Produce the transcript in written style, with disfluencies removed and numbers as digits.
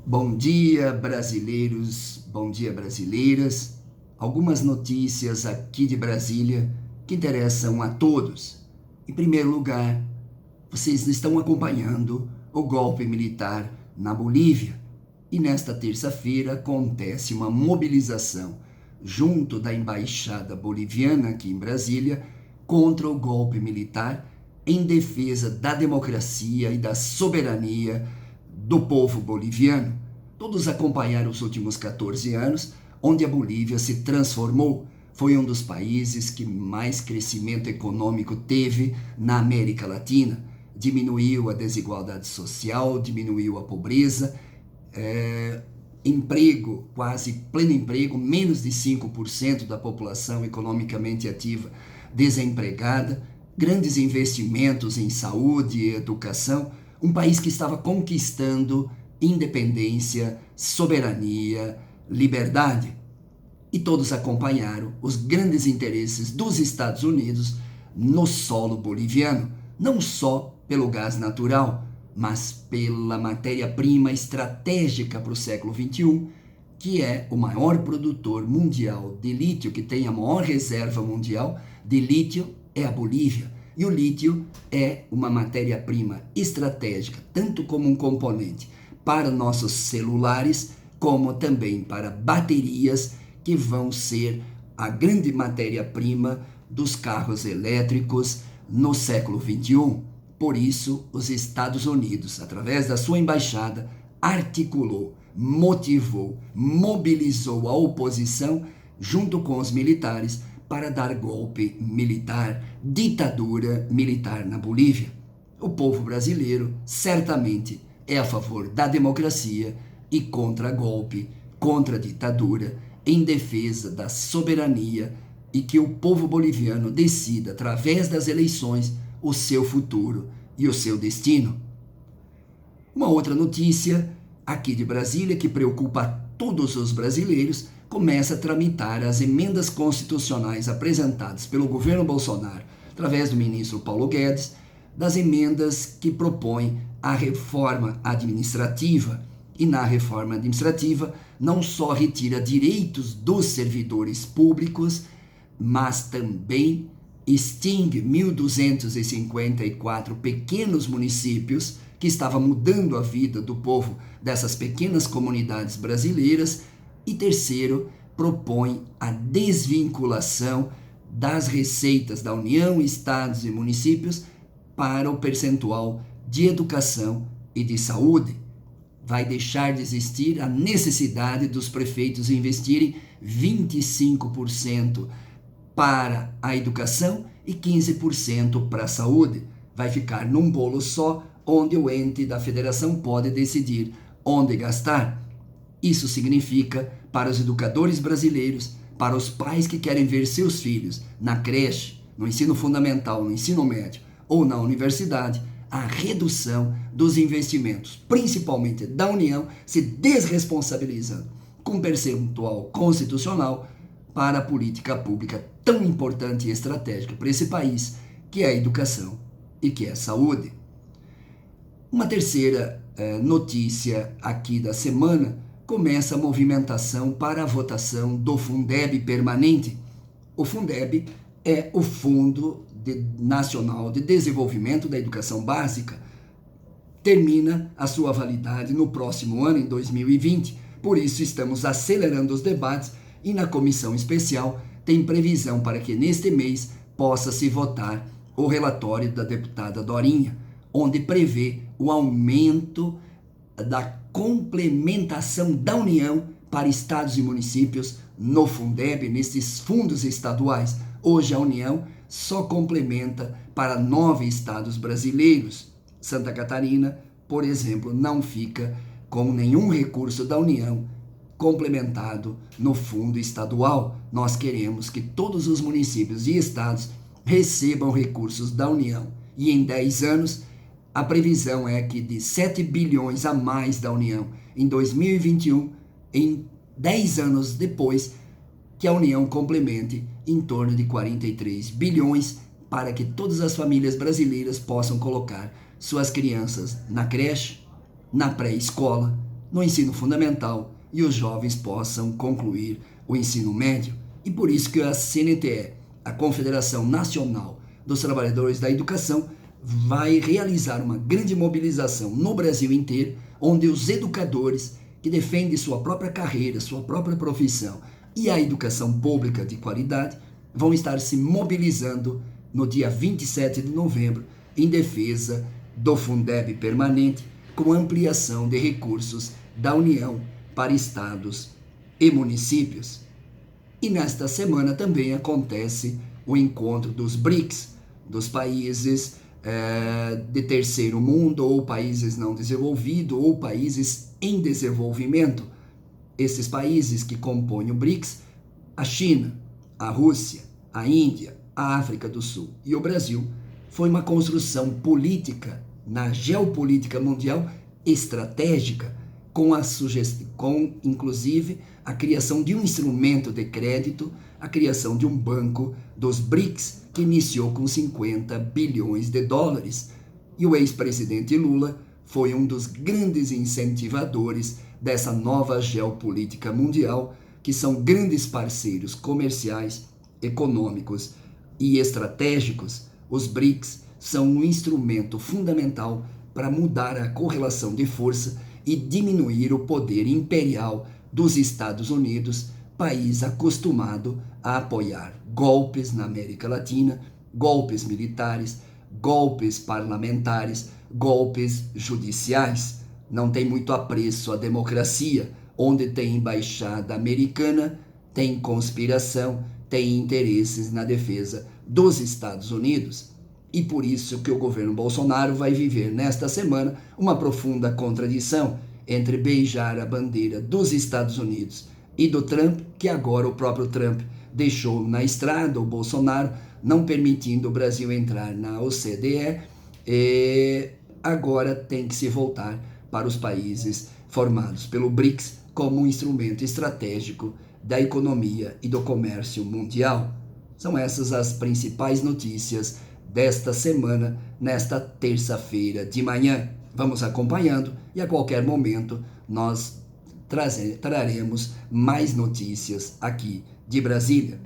Bom dia, brasileiros, bom dia, brasileiras. Algumas notícias aqui de Brasília que interessam a todos. Em primeiro lugar, vocês estão acompanhando o golpe militar na Bolívia. E nesta terça-feira acontece uma mobilização junto da embaixada boliviana aqui em Brasília contra o golpe militar em defesa da democracia e da soberania do povo boliviano. Todos acompanharam os últimos 14 anos, onde a Bolívia se transformou. Foi um dos países que mais crescimento econômico teve na América Latina. Diminuiu a desigualdade social, diminuiu a pobreza, emprego, quase pleno emprego, menos de 5% da população economicamente ativa desempregada, grandes investimentos em saúde e educação, um país que estava conquistando independência, soberania, liberdade. E todos acompanharam os grandes interesses dos Estados Unidos no solo boliviano, não só pelo gás natural, mas pela matéria-prima estratégica para o século XXI, que é o maior produtor mundial de lítio, que tem a maior reserva mundial de lítio, é a Bolívia. E o lítio é uma matéria-prima estratégica, tanto como um componente para nossos celulares, como também para baterias, que vão ser a grande matéria-prima dos carros elétricos no século XXI. Por isso, os Estados Unidos, através da sua embaixada, articulou, motivou, mobilizou a oposição junto com os militares para dar golpe militar, ditadura militar na Bolívia. O povo brasileiro certamente é a favor da democracia e contra golpe, contra ditadura, em defesa da soberania e que o povo boliviano decida, através das eleições, o seu futuro e o seu destino. Uma outra notícia aqui de Brasília que preocupa a todos os brasileiros: começa a tramitar as emendas constitucionais apresentadas pelo governo Bolsonaro, através do ministro Paulo Guedes, das emendas que propõem a reforma administrativa. E na reforma administrativa não só retira direitos dos servidores públicos, mas também extingue 1.254 pequenos municípios que estavam mudando a vida do povo dessas pequenas comunidades brasileiras. E terceiro, propõe a desvinculação das receitas da União, estados e municípios para o percentual de educação e de saúde. Vai deixar de existir a necessidade dos prefeitos investirem 25% para a educação e 15% para a saúde. Vai ficar num bolo só, onde o ente da federação pode decidir onde gastar. Isso significa, para os educadores brasileiros, para os pais que querem ver seus filhos na creche, no ensino fundamental, no ensino médio ou na universidade, a redução dos investimentos, principalmente da União, se desresponsabilizando com percentual constitucional para a política pública tão importante e estratégica para esse país, que é a educação e que é a saúde. Uma terceira notícia aqui da semana: começa a movimentação para a votação do Fundeb permanente. O Fundeb é o Fundo Nacional de Desenvolvimento da Educação Básica. Termina a sua validade no próximo ano, em 2020. Por isso, estamos acelerando os debates e na comissão especial tem previsão para que neste mês possa se votar o relatório da deputada Dorinha, onde prevê o aumento da complementação da União para estados e municípios no Fundeb, nesses fundos estaduais. Hoje a União só complementa para 9 estados brasileiros. Santa Catarina, por exemplo, não fica com nenhum recurso da União complementado no fundo estadual. Nós queremos que todos os municípios e estados recebam recursos da União. E em 10 anos, a previsão é que de 7 bilhões a mais da União em 2021, em 10 anos depois, que a União complemente em torno de 43 bilhões para que todas as famílias brasileiras possam colocar suas crianças na creche, na pré-escola no ensino fundamental e os jovens possam concluir o ensino médio. E por isso que a CNTE, a Confederação Nacional dos Trabalhadores da Educação, vai realizar uma grande mobilização no Brasil inteiro, onde os educadores que defendem sua própria carreira, sua própria profissão e a educação pública de qualidade vão estar se mobilizando no dia 27 de novembro em defesa do Fundeb permanente, com ampliação de recursos da União para estados e municípios. E nesta semana também acontece o encontro dos BRICS, dos países de terceiro mundo, ou países não desenvolvidos, ou países em desenvolvimento. Esses países que compõem o BRICS, a China, a Rússia, a Índia, a África do Sul e o Brasil, foi uma construção política na geopolítica mundial estratégica, com inclusive a criação de um instrumento de crédito, a criação de um banco dos BRICS, que iniciou com 50 bilhões de dólares. E o ex-presidente Lula foi um dos grandes incentivadores dessa nova geopolítica mundial, que são grandes parceiros comerciais, econômicos e estratégicos. Os BRICS são um instrumento fundamental para mudar a correlação de força e diminuir o poder imperial dos Estados Unidos, país acostumado a apoiar golpes na América Latina, golpes militares, golpes parlamentares, golpes judiciais. Não tem muito apreço à democracia. Onde tem embaixada americana, tem conspiração, tem interesses na defesa dos Estados Unidos. E por isso que o governo Bolsonaro vai viver nesta semana uma profunda contradição entre beijar a bandeira dos Estados Unidos e do Trump, que agora o próprio Trump deixou na estrada o Bolsonaro, não permitindo o Brasil entrar na OCDE, e agora tem que se voltar para os países formados pelo BRICS como um instrumento estratégico da economia e do comércio mundial. São essas as principais notícias desta semana, nesta terça-feira de manhã. Vamos acompanhando e a qualquer momento nós traremos mais notícias aqui de Brasília.